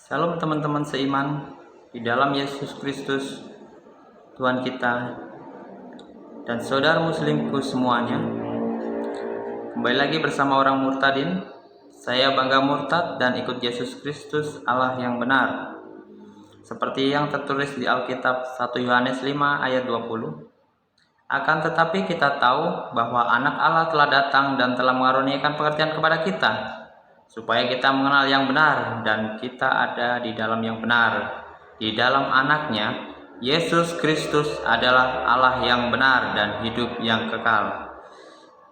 Salam teman-teman seiman di dalam Yesus Kristus Tuhan kita dan saudara muslimku semuanya. Kembali lagi bersama orang murtadin. Saya bangga murtad dan ikut Yesus Kristus Allah yang benar. Seperti yang tertulis di Alkitab 1 Yohanes 5 ayat 20. Akan tetapi kita tahu bahwa anak Allah telah datang dan telah mengaruniakan pengertian kepada kita, supaya kita mengenal yang benar dan kita ada di dalam yang benar. Di dalam anaknya, Yesus Kristus adalah Allah yang benar dan hidup yang kekal.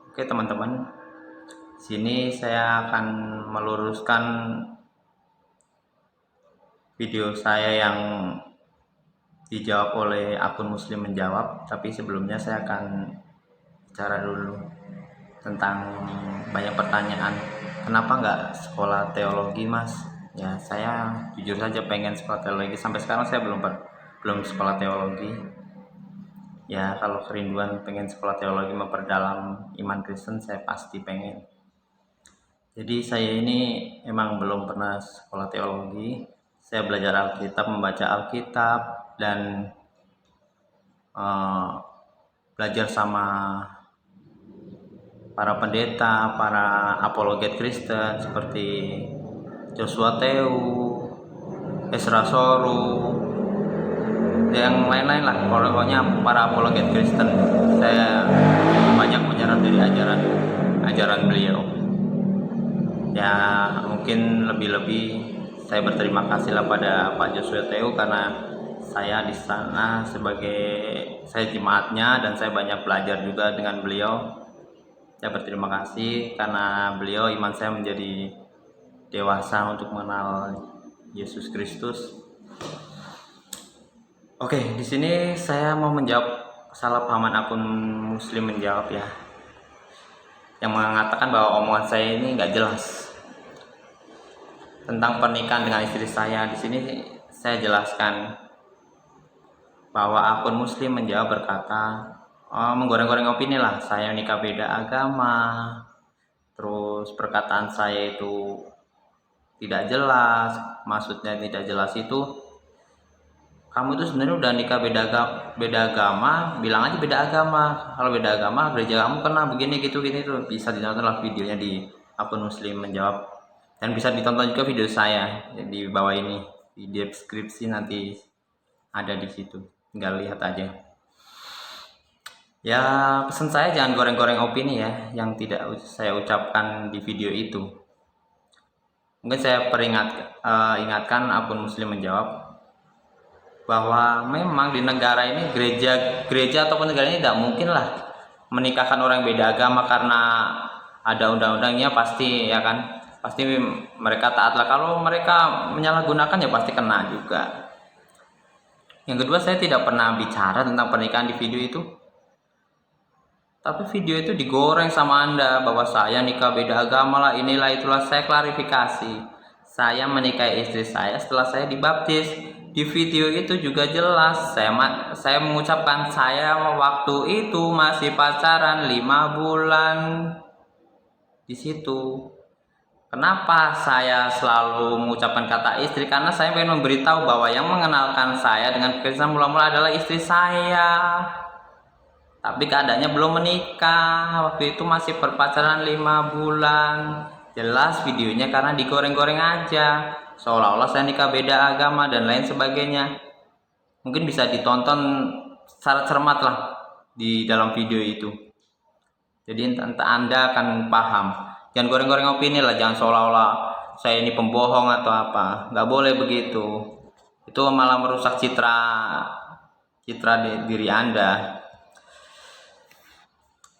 Oke teman-teman, sini saya akan meluruskan video saya yang dijawab oleh akun Muslim Menjawab. Tapi sebelumnya saya akan bicara dulu tentang banyak pertanyaan. Kenapa nggak sekolah teologi, Mas? Ya, saya jujur saja pengen sekolah teologi. Sampai sekarang saya belum sekolah teologi. Ya, kalau kerinduan pengen sekolah teologi memperdalam iman Kristen, saya pasti pengen. Jadi saya ini emang belum pernah sekolah teologi. Saya belajar Alkitab, membaca Alkitab, dan belajar sama para pendeta, para apologet Kristen seperti Joshua Teu, Ezra Soru, yang lain-lain lah. Pokoknya para apologet Kristen. Saya banyak menyerap dari ajaran beliau. Ya, mungkin lebih-lebih saya berterima kasih lah pada Pak Joshua Teu karena saya di sana saya jemaatnya dan saya banyak belajar juga dengan beliau. Saya berterima kasih karena beliau iman saya menjadi dewasa untuk mengenal Yesus Kristus. Oke, di sini saya mau menjawab kesalahpahaman akun Muslim Menjawab ya, yang mengatakan bahwa omongan saya ini nggak jelas tentang pernikahan dengan istri saya. Di sini saya jelaskan bahwa akun Muslim Menjawab berkata, menggoreng-goreng opini lah, saya nikah beda agama, terus perkataan saya itu tidak jelas. Maksudnya tidak jelas itu, kamu itu sebenarnya udah nikah beda agama, bilang aja beda agama. Kalau beda agama, gereja kamu kena begini gitu tuh. Bisa ditonton lah videonya di akun Muslim Menjawab, dan bisa ditonton juga video saya di bawah ini, di deskripsi nanti ada di situ, tinggal lihat aja. Ya, pesan saya jangan goreng-goreng opini ya yang tidak saya ucapkan di video itu. Mungkin saya ingatkan akun Muslim Menjawab bahwa memang di negara ini gereja ataupun negara ini tidak mungkin lah menikahkan orang yang beda agama, karena ada undang-undangnya pasti, ya kan, pasti mereka taat lah. Kalau mereka menyalahgunakan ya pasti kena juga. Yang kedua, saya tidak pernah bicara tentang pernikahan di video itu, tapi video itu digoreng sama Anda bahwa saya nikah beda agama lah, inilah itulah. Saya klarifikasi, saya menikahi istri saya setelah saya dibaptis. Di video itu juga jelas saya mengucapkan saya waktu itu masih pacaran 5 bulan. Di situ kenapa saya selalu mengucapkan kata istri, karena saya ingin memberitahu bahwa yang mengenalkan saya dengan Kristen mula-mula adalah istri saya, tapi keadaannya belum menikah. Waktu itu masih berpacaran 5 bulan. Jelas videonya karena digoreng-goreng aja, seolah-olah saya nikah beda agama dan lain sebagainya. Mungkin bisa ditonton secara cermat lah di dalam video itu. Jadi Anda akan paham. Jangan goreng-goreng opini lah, jangan seolah-olah saya ini pembohong atau apa. Nggak boleh begitu. Itu malah merusak citra diri Anda.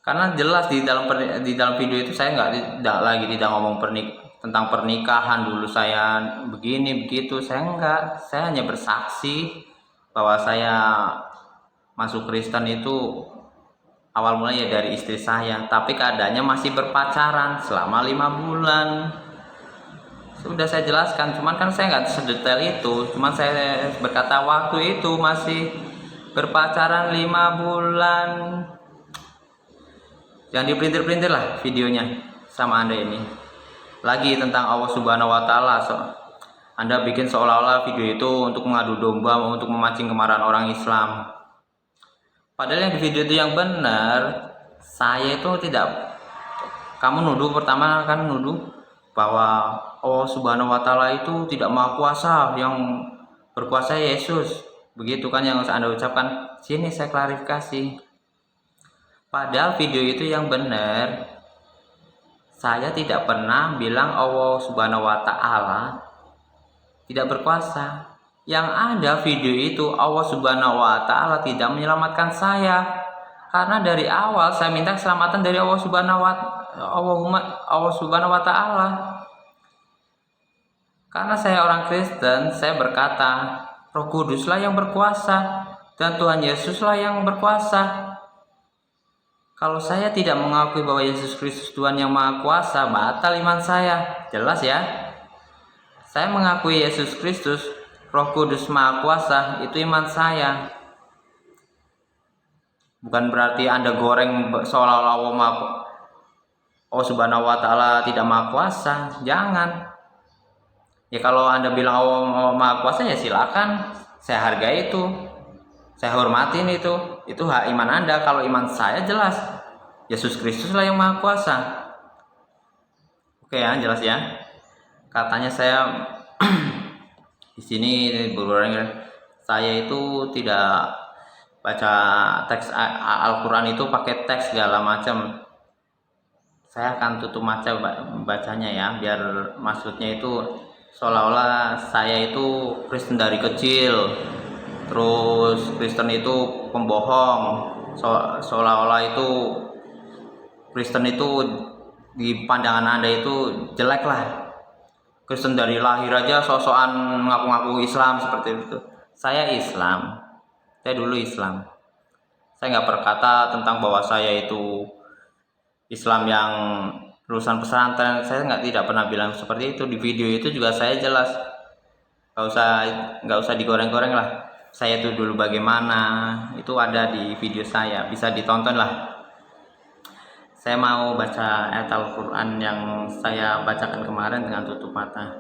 Karena jelas di dalam video itu saya tidak ngomong tentang pernikahan dulu saya begini begitu. Saya hanya bersaksi bahwa saya masuk Kristen itu awal mulanya dari istri saya, tapi keadaannya masih berpacaran selama 5 bulan. Sudah saya jelaskan, cuman kan saya nggak sedetail itu. Cuman saya berkata waktu itu masih berpacaran 5 bulan. Jangan dipelintir-pelintir lah videonya sama Anda ini. Lagi tentang Allah Subhanahu wa Ta'ala. Anda bikin seolah-olah video itu untuk mengadu domba, untuk memancing kemarahan orang Islam. Padahal yang di video itu yang benar, saya itu tidak. Kamu nuduh, pertama kan nuduh bahwa Allah Subhanahu wa Ta'ala itu tidak maha kuasa, yang berkuasa Yesus. Begitu kan yang Anda ucapkan. Sini saya klarifikasi. Padahal video itu yang benar. Saya tidak pernah bilang Allah Subhanahu wa Ta'ala tidak berkuasa. Yang ada video itu Allah Subhanahu wa Ta'ala tidak menyelamatkan saya. Karena dari awal saya minta keselamatan dari Allah Subhanahu wa Ta'ala. Karena saya orang Kristen, saya berkata, Roh Kuduslah yang berkuasa dan Tuhan Yesuslah yang berkuasa. Kalau saya tidak mengakui bahwa Yesus Kristus Tuhan yang Maha Kuasa, batal iman saya. Jelas ya? Saya mengakui Yesus Kristus, Roh Kudus Maha Kuasa, itu iman saya. Bukan berarti Anda goreng seolah-olah Allah Subhanahu wa Ta'ala tidak Maha Kuasa. Jangan. Ya kalau Anda bilang Allah Maha Kuasa, ya silakan. Saya hargai itu. Saya hormatin itu. Itu hak iman Anda. Kalau iman saya jelas, Yesus Kristuslah yang Maha Kuasa. Oke ya, jelas ya. Katanya saya di sini saya itu tidak baca teks Al-Quran itu pakai teks segala macam. Saya akan tutup bacanya ya, biar maksudnya itu seolah-olah saya itu Kristen dari kecil, terus Kristen itu pembohong, seolah-olah itu Kristen itu di pandangan Anda itu jelek lah. Kristen dari lahir aja sok-sokan ngaku-ngaku Islam seperti itu. Saya Islam, saya dulu Islam. Saya nggak berkata tentang bahwa saya itu Islam yang lulusan pesantren. Saya tidak pernah bilang seperti itu. Di video itu juga saya jelas. Nggak usah digoreng-goreng lah. Saya itu dulu bagaimana, itu ada di video saya, bisa ditonton lah. Saya mau baca ayat Al-Quran yang saya bacakan kemarin dengan tutup mata.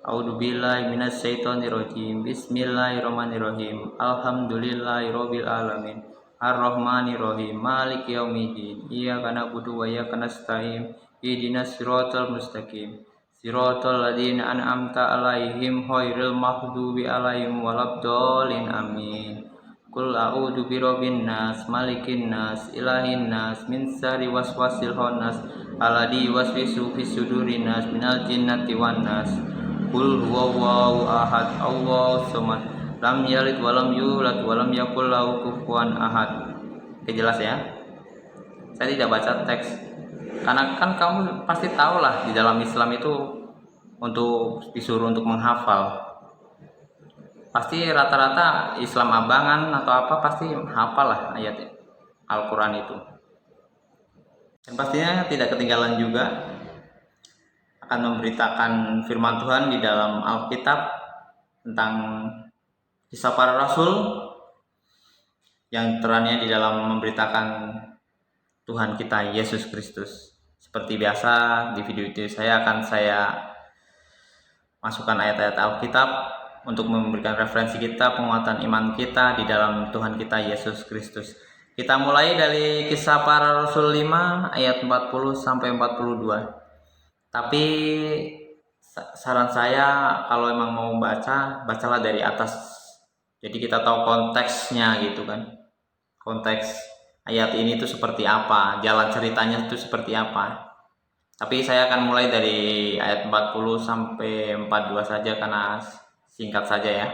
A'udzubillahi minasyaitonirrajim. Bismillahirrahmanirrahim. Alhamdulillahirabbil alamin. Ar-Rahmanirrahim. Maliki yaumiddin. Iyyaka na'budu wa iyyaka nasta'in. Ihdinas siratal mustaqim. Siratal ladzina an'amta 'alaihim ghairil maghdubi 'alaihim waladdallin. Amin. Qul a'udzu birabbin nas, malikin nas, ilahin nas, min syarri waswasil khannas, alladzi yuwaswisu fis sudurin nas, minal jinnati wan nas. Qul huwallahu ahad, Allahus samad, lam yalid walam yulad walam yakul lahu kufuwan ahad. Oke, jelas ya? Saya tidak baca teks karena kan kamu pasti tahu lah di dalam Islam itu untuk disuruh untuk menghafal. Pasti rata-rata Islam abangan atau apa pasti hafal lah ayat Al-Quran itu. Dan pastinya tidak ketinggalan juga akan memberitakan firman Tuhan di dalam Alkitab tentang kisah para rasul yang teraniaya di dalam memberitakan Tuhan kita Yesus Kristus. Seperti biasa di video itu saya masukkan ayat-ayat Alkitab untuk memberikan referensi kita, penguatan iman kita di dalam Tuhan kita Yesus Kristus. Kita mulai dari kisah para rasul 5 ayat 40 sampai 42. Tapi saran saya kalau emang mau bacalah dari atas. Jadi kita tahu konteksnya gitu kan. Konteks ayat ini tuh seperti apa, jalan ceritanya itu seperti apa. Tapi saya akan mulai dari ayat 40 sampai 42 saja karena singkat saja ya.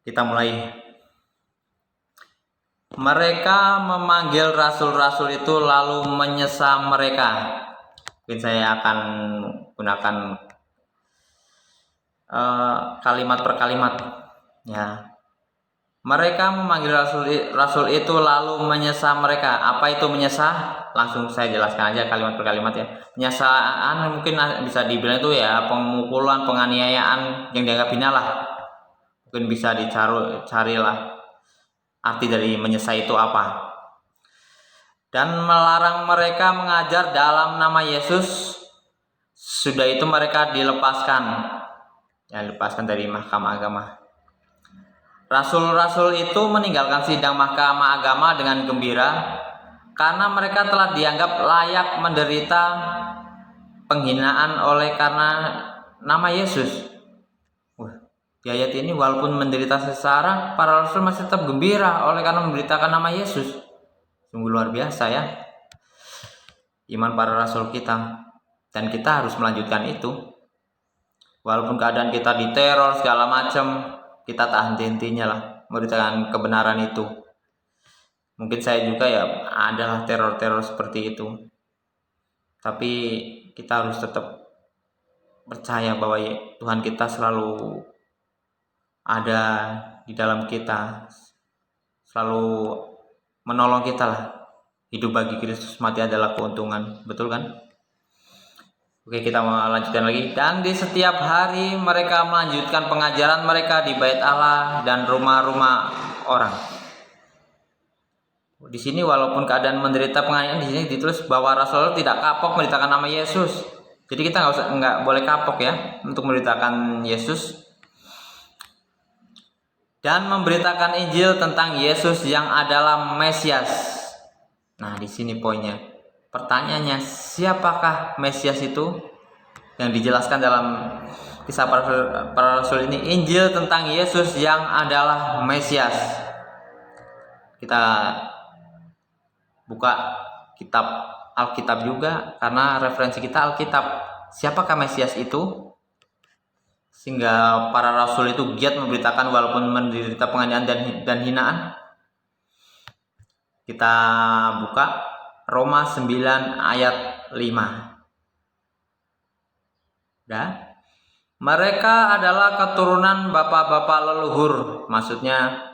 Kita mulai. Mereka memanggil rasul-rasul itu lalu menyesa mereka. Mungkin saya akan gunakan kalimat per kalimat ya. Mereka memanggil rasul itu lalu menyesa mereka. Apa itu menyesa? Langsung saya jelaskan aja kalimat per kalimat ya. Penyesaan mungkin bisa dibilang itu ya pemukulan, penganiayaan yang dianggap hina lah. Mungkin bisa dicarilah arti dari menyesa itu apa. Dan melarang mereka mengajar dalam nama Yesus Sudah itu mereka dilepaskan, lepaskan dari mahkamah agama. Rasul-rasul itu meninggalkan sidang mahkamah agama dengan gembira karena mereka telah dianggap layak menderita penghinaan oleh karena nama Yesus. Di ayat ini walaupun menderita sengsara, para rasul masih tetap gembira oleh karena memberitakan nama Yesus. Sungguh luar biasa ya iman para rasul kita, dan kita harus melanjutkan itu. Walaupun keadaan kita diteror segala macam, kita tak henti-hentinya lah memberitakan kebenaran itu. Mungkin saya juga ya adalah teror-teror seperti itu, tapi kita harus tetap percaya bahwa Tuhan kita selalu ada di dalam kita, selalu menolong kita lah. Hidup bagi Kristus, mati adalah keuntungan, betul kan? Oke, kita mau lanjutkan lagi. Dan di setiap hari mereka melanjutkan pengajaran mereka di bait Allah dan rumah-rumah orang. Di sini walaupun keadaan menderita penganiayaan, di sini ditulis bahwa Rasul tidak kapok memberitakan nama Yesus. Jadi kita nggak boleh kapok ya untuk memberitakan Yesus dan memberitakan Injil tentang Yesus yang adalah Mesias. Nah, di sini poinnya. Pertanyaannya, siapakah Mesias itu? Yang dijelaskan dalam kisah para rasul ini, Injil tentang Yesus yang adalah Mesias. Kita buka kitab Alkitab juga, karena referensi kita Alkitab. Siapakah Mesias itu? Sehingga para rasul itu giat memberitakan walaupun menderita penganiayaan dan hinaan. Kita buka Roma 9 ayat 5. Mereka adalah keturunan bapak-bapak leluhur, maksudnya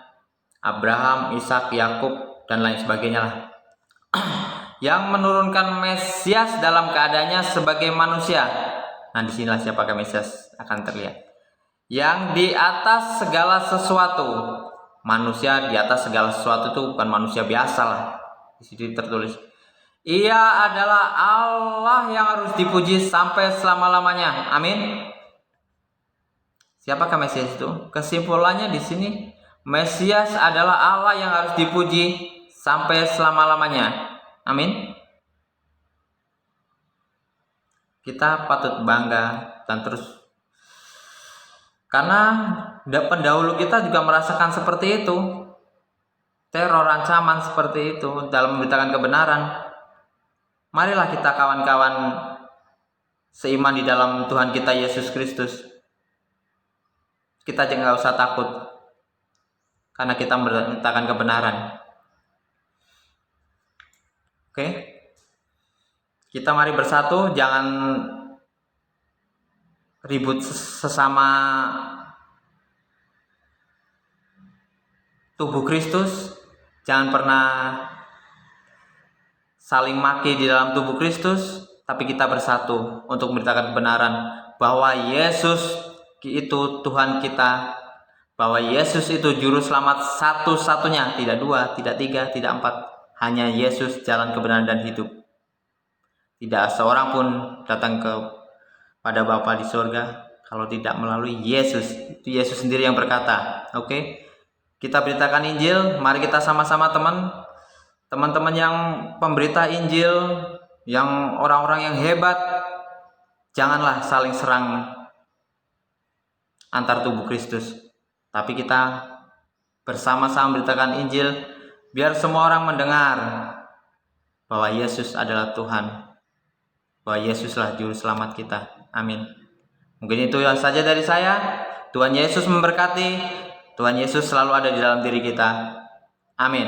Abraham, Ishak, Yakub, dan lain sebagainya lah, yang menurunkan Mesias dalam keadaannya sebagai manusia. Nah, disinilah siapakah Mesias akan terlihat. Yang di atas segala sesuatu. Manusia di atas segala sesuatu itu bukan manusia biasa lah. Di sini tertulis, Ia adalah Allah yang harus dipuji sampai selama-lamanya. Amin. Siapakah Mesias itu? Kesimpulannya di sini, Mesias adalah Allah yang harus dipuji sampai selama-lamanya. Amin. Kita patut bangga dan terus, karena pendahulu kita juga merasakan seperti itu, teror, ancaman seperti itu dalam memberitakan kebenaran. Marilah kita kawan-kawan seiman di dalam Tuhan kita Yesus Kristus, kita jangan usah takut karena kita memberitakan kebenaran. Oke, kita mari bersatu, jangan ribut sesama tubuh Kristus, jangan pernah saling maki di dalam tubuh Kristus, tapi kita bersatu untuk memberitakan kebenaran bahwa Yesus itu Tuhan kita, bahwa Yesus itu juru selamat satu-satunya, tidak dua, tidak tiga, tidak empat, hanya Yesus jalan kebenaran dan hidup. Tidak seorang pun datang kepada Bapa di surga kalau tidak melalui Yesus. Itu Yesus sendiri yang berkata. Oke, kita beritakan Injil. Mari kita sama-sama teman-teman yang pemberita Injil, yang orang-orang yang hebat, janganlah saling serang antar tubuh Kristus, tapi kita bersama-sama memberitakan Injil biar semua orang mendengar bahwa Yesus adalah Tuhan, bahwa Yesuslah juru selamat kita. Amin. Mungkin itu saja dari saya. Tuhan Yesus memberkati. Tuhan Yesus selalu ada di dalam diri kita. Amin.